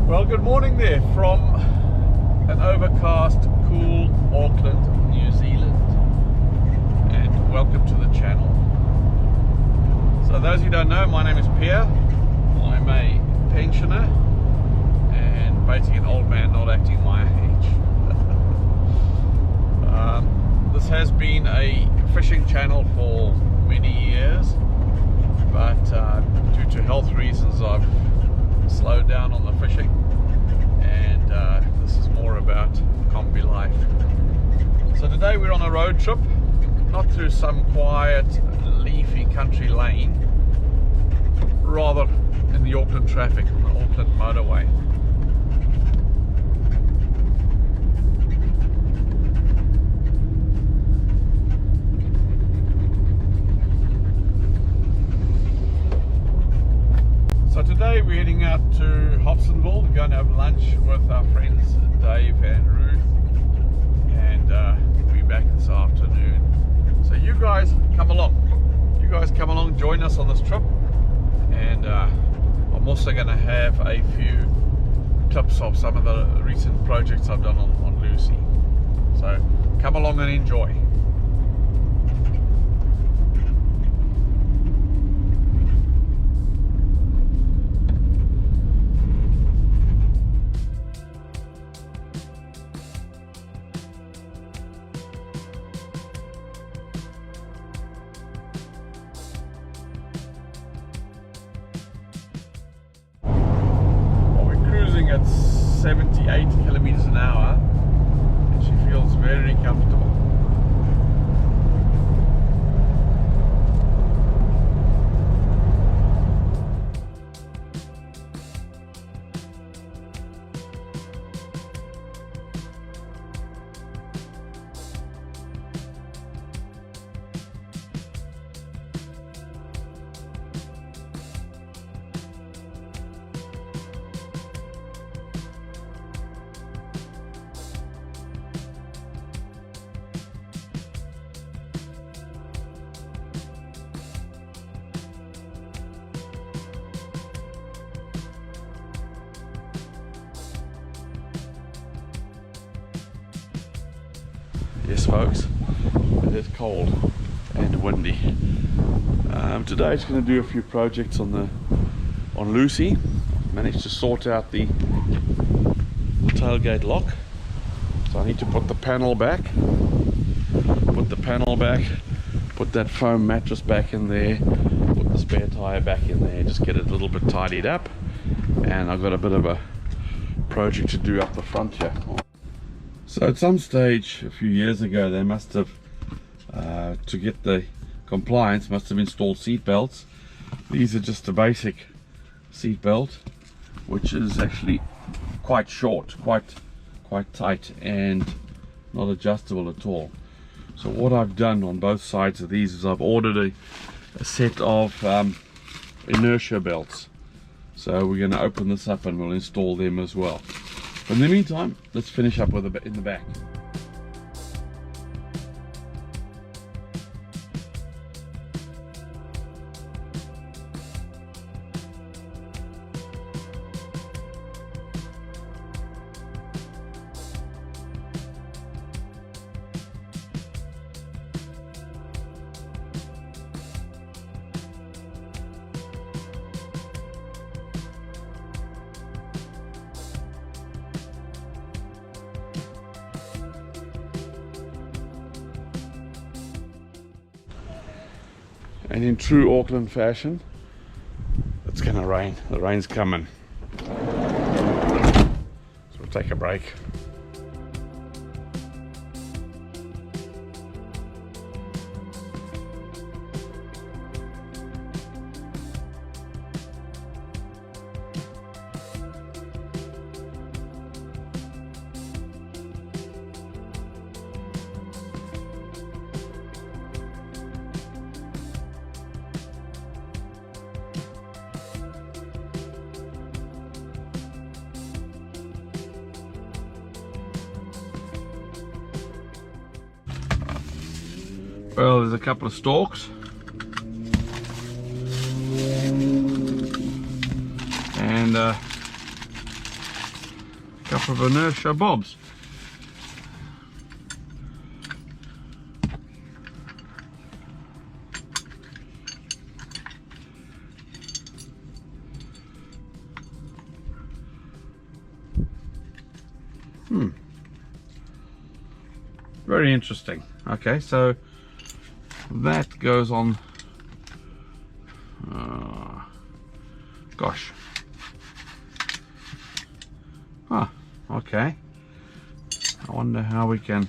Well, good morning there from an overcast, cool Auckland, New Zealand, and welcome to the channel. So those who don't know, my name is Pierre. I'm a pensioner and basically an old man not acting my age. This has been a fishing channel for many years, but due to health reasons I've slowed down on the fishing, and this is more about Kombi life. So today we're on a road trip, not through some quiet leafy country lane, rather in the Auckland traffic on the Auckland motorway. So today we're heading out to Hobsonville. We're going to have lunch with our friends Dave and Ruth, and we'll be back this afternoon. So you guys come along. Join us on this trip, and I'm also going to have a few clips of some of the recent projects I've done on Lucy. So come along and enjoy. At 78 kilometers an hour, and she feels very comfortable. Yes folks, it is cold and windy. Today it's going to do a few projects on Lucy. Managed to sort out the tailgate lock, so I need to put the panel back, put that foam mattress back in there, put the spare tire back in there, just get it a little bit tidied up. And I've got a bit of a project to do up the front here. So at some stage a few years ago they must have, to get the compliance, must have installed seat belts. These are just a basic seat belt, which is actually quite short, quite tight, and not adjustable at all. So what I've done on both sides of these is I've ordered a set of inertia belts. So we're going to open this up and we'll install them as well. In the meantime, let's finish up with a bit in the back. And in true Auckland fashion, it's gonna rain. The rain's coming. So we'll take a break. Well, there's a couple of stalks. And couple of inertia bobs. Very interesting. Okay, so that goes on. Gosh. Ah, okay. I wonder how we can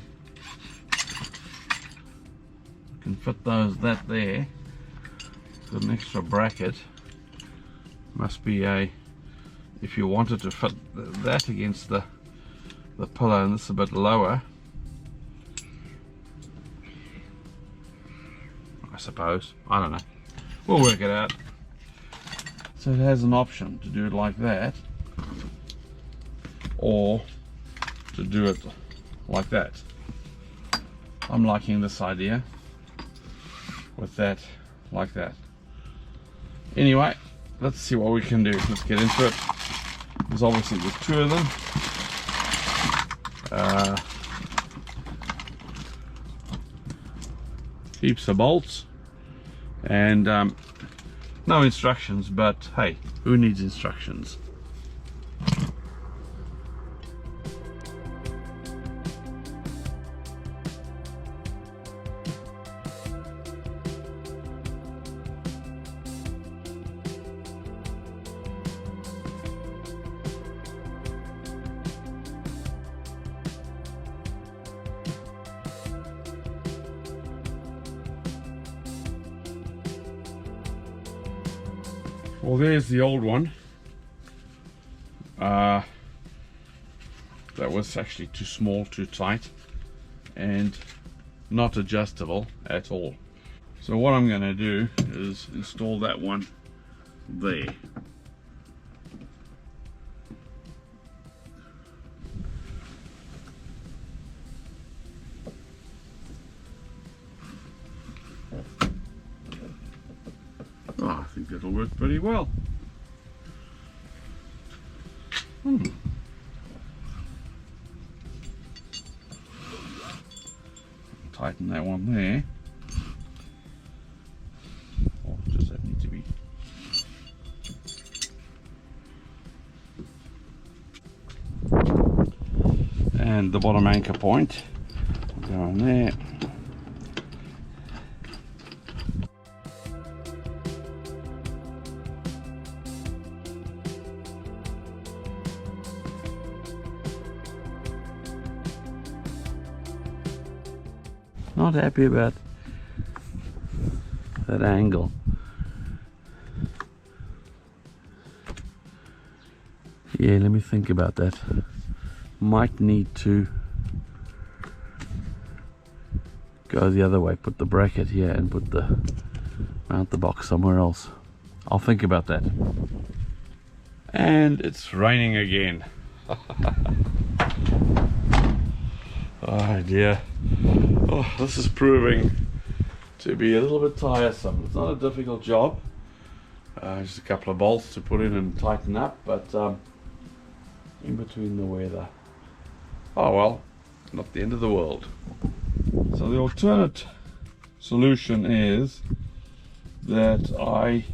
fit that there. Got an extra bracket. Must be a, if you wanted to fit that against the pillow, and this is a bit lower, I suppose. I don't know. We'll work it out. So it has an option to do it like that, or to do it like that. I'm liking this idea with that like that. Anyway, let's see what we can do. Let's get into it. There's obviously the two of them. Heaps of bolts and no instructions, but hey, who needs instructions? Well, there's the old one. That was actually too small, too tight, and not adjustable at all. So what I'm going to do is install that one there. Oh, I think that'll work pretty well. Tighten that one there. Or does that need to be? And the bottom anchor point will go on there. Not happy about that angle. Yeah, let me think about that. Might need to go the other way, put the bracket here and mount the box somewhere else. I'll think about that. And it's raining again. Oh dear. Oh, this is proving to be a little bit tiresome. It's not a difficult job. Just a couple of bolts to put in and tighten up, but in between the weather. Oh well, not the end of the world. So the alternate solution is that I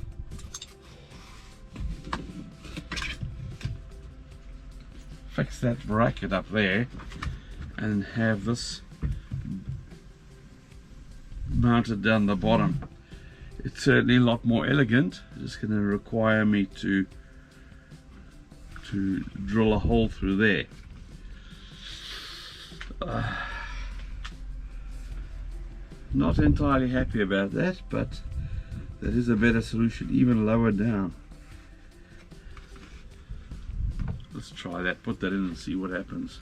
fix that bracket up there and have this mounted down the bottom. It's certainly a lot more elegant. It's going to require me to drill a hole through there. Not entirely happy about that, but that is a better solution, even lower down. Let's try that, put that in and see what happens.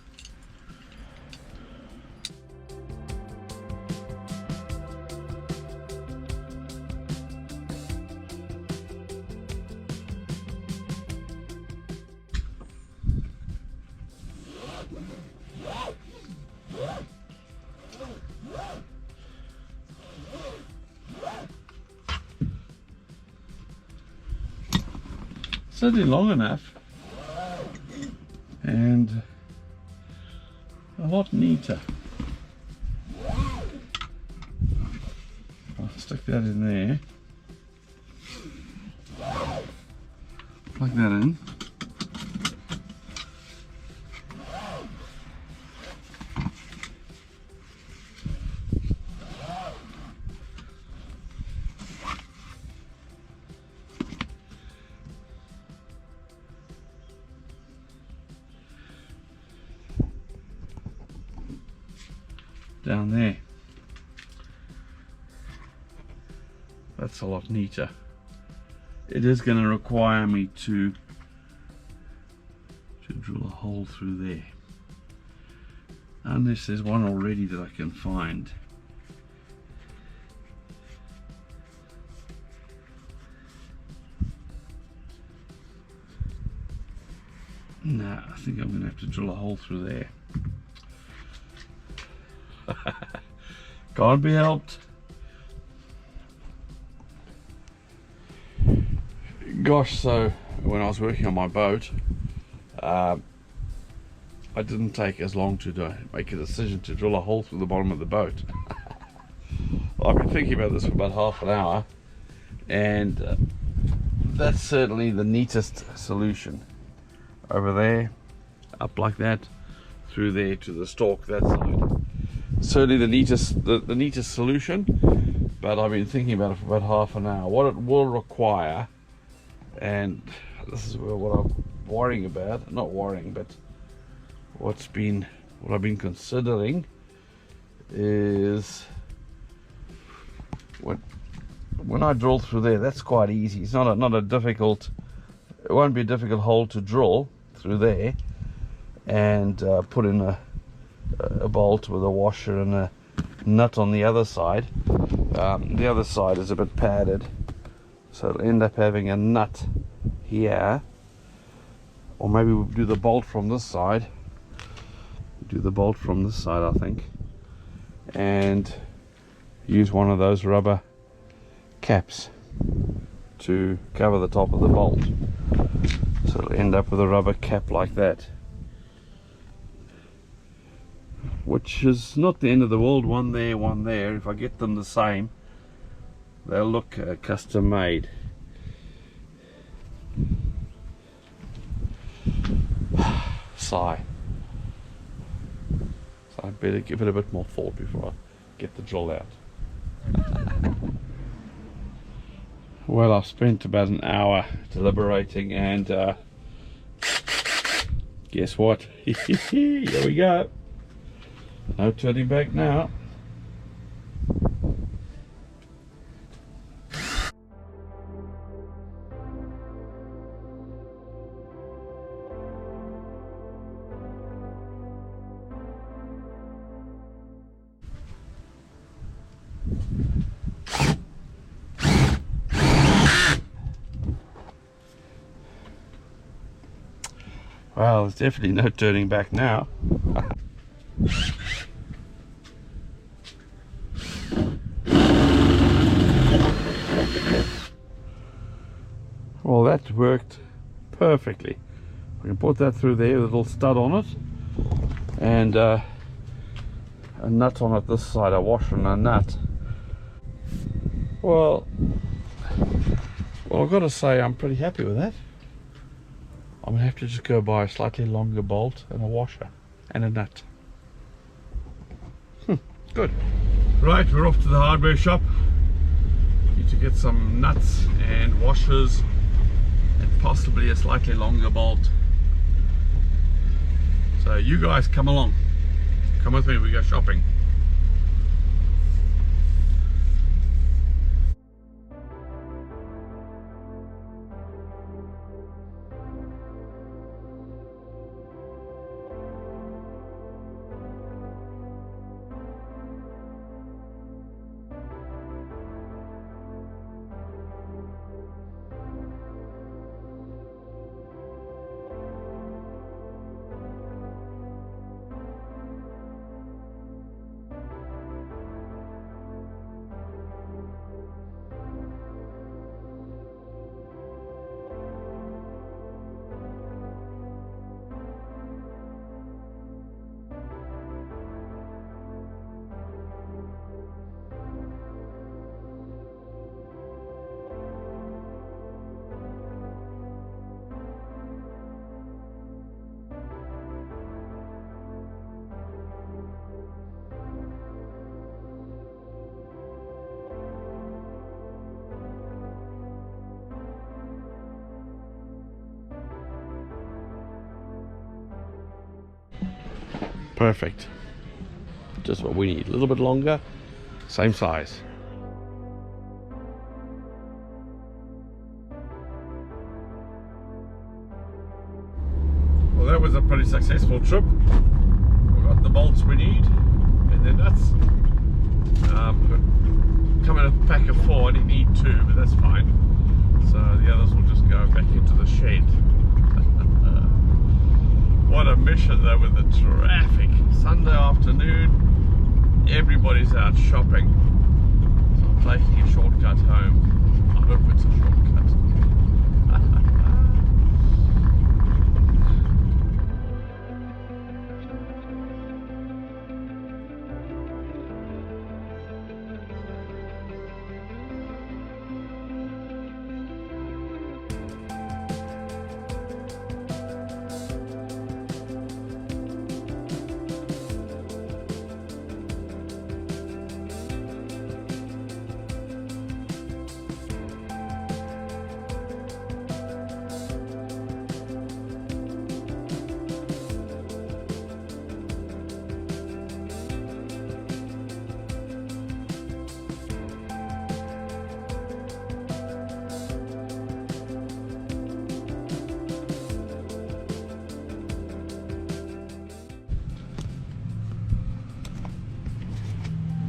Certainly long enough, and a lot neater. I'll stick that in there. Plug that in. Down there. That's a lot neater. It is going to require me to drill a hole through there, unless there's one already that I can find. Nah, I think I'm going to have to drill a hole through there. Can't be helped. Gosh, so when I was working on my boat, I didn't take as long to make a decision to drill a hole through the bottom of the boat. I've been thinking about this for about half an hour, and that's certainly the neatest solution. Over there, up like that, through there to the stalk that side. Certainly the neatest solution, but I've been thinking about it for about half an hour. What it will require, and this is what I'm worrying about, not worrying, but what I've been considering is when I drill through there, that's quite easy. It's not a difficult, it won't be a difficult hole to drill through there, and put in a bolt with a washer and a nut on the other side. The other side is a bit padded, so it'll end up having a nut here, or maybe we'll do the bolt from this side. I think, and use one of those rubber caps to cover the top of the bolt, so it'll end up with a rubber cap like that, which is not the end of the world. One there, one there. If I get them the same, they'll look custom made. Sigh. So I better give it a bit more thought before I get the drill out. Well, I've spent about an hour deliberating, and guess what? Here we go. No turning back now. Well, there's definitely no turning back now. Well, that worked perfectly. We can put that through there with a little stud on it, and a nut on it this side, a washer and a nut. Well, I've got to say I'm pretty happy with that. I'm going to have to just go buy a slightly longer bolt and a washer and a nut. Good. Right, we're off to the hardware shop. Need to get some nuts and washers and possibly a slightly longer bolt. So you guys come along. Come with me, we go shopping. Perfect. Just what we need. A little bit longer, same size. Well, that was a pretty successful trip. We got the bolts we need and the nuts. Come in a pack of 4, I only need 2, but that's fine. So the others will just go back into the shed. What a mission though with the traffic. Sunday afternoon, everybody's out shopping. So I'm taking a shortcut home. I hope it's a shortcut.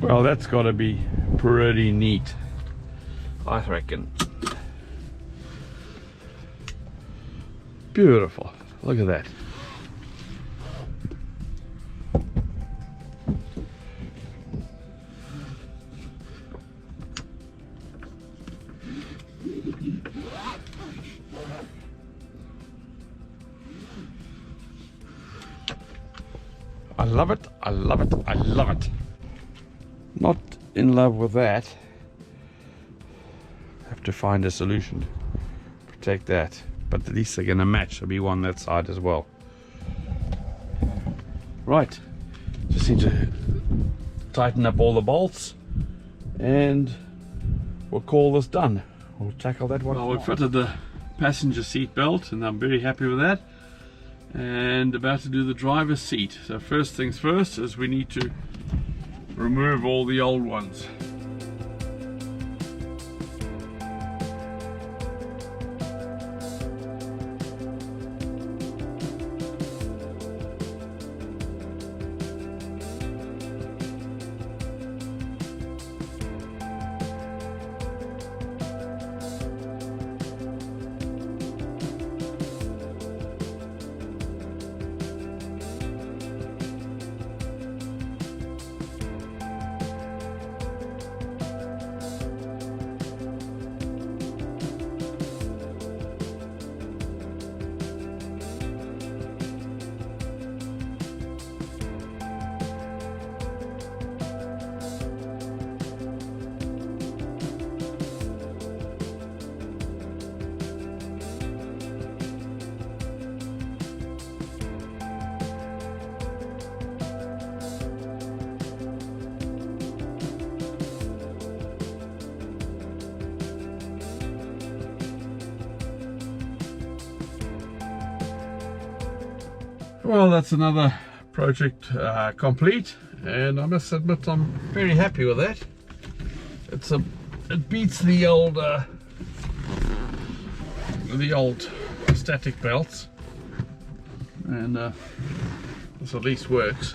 Well, that's got to be pretty neat, I reckon. Beautiful. Look at that. I love it. I love it. I love it. Not in love with that. Have to find a solution to protect that, but at least they're going to match. There'll be one that side as well. Right, just need to tighten up all the bolts and we'll call this done. We'll tackle that one. Well, we've fitted the passenger seat belt and I'm very happy with that, and about to do the driver's seat. So first things first is we need to remove all the old ones. Well, that's another project complete, and I must admit I'm very happy with that. It beats the old static belts, and this at least works.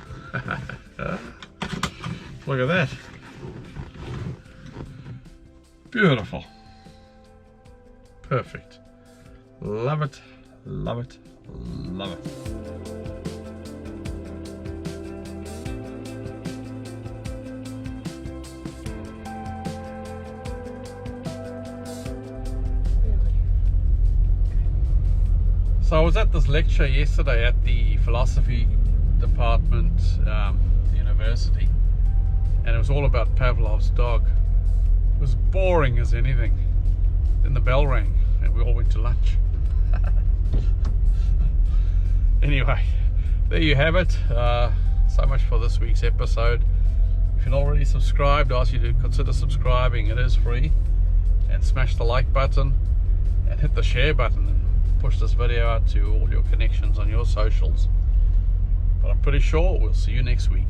Look at that. Beautiful. Perfect. Love it, love it, love it. So I was at this lecture yesterday at the philosophy department, university, and it was all about Pavlov's dog. It was boring as anything. Then the bell rang and we all went to lunch. Anyway, there you have it. So much for this week's episode. If you're not already subscribed, I ask you to consider subscribing. It is free. And smash the like button and hit the share button and push this video out to all your connections on your socials. But But I'm pretty sure we'll see you next week.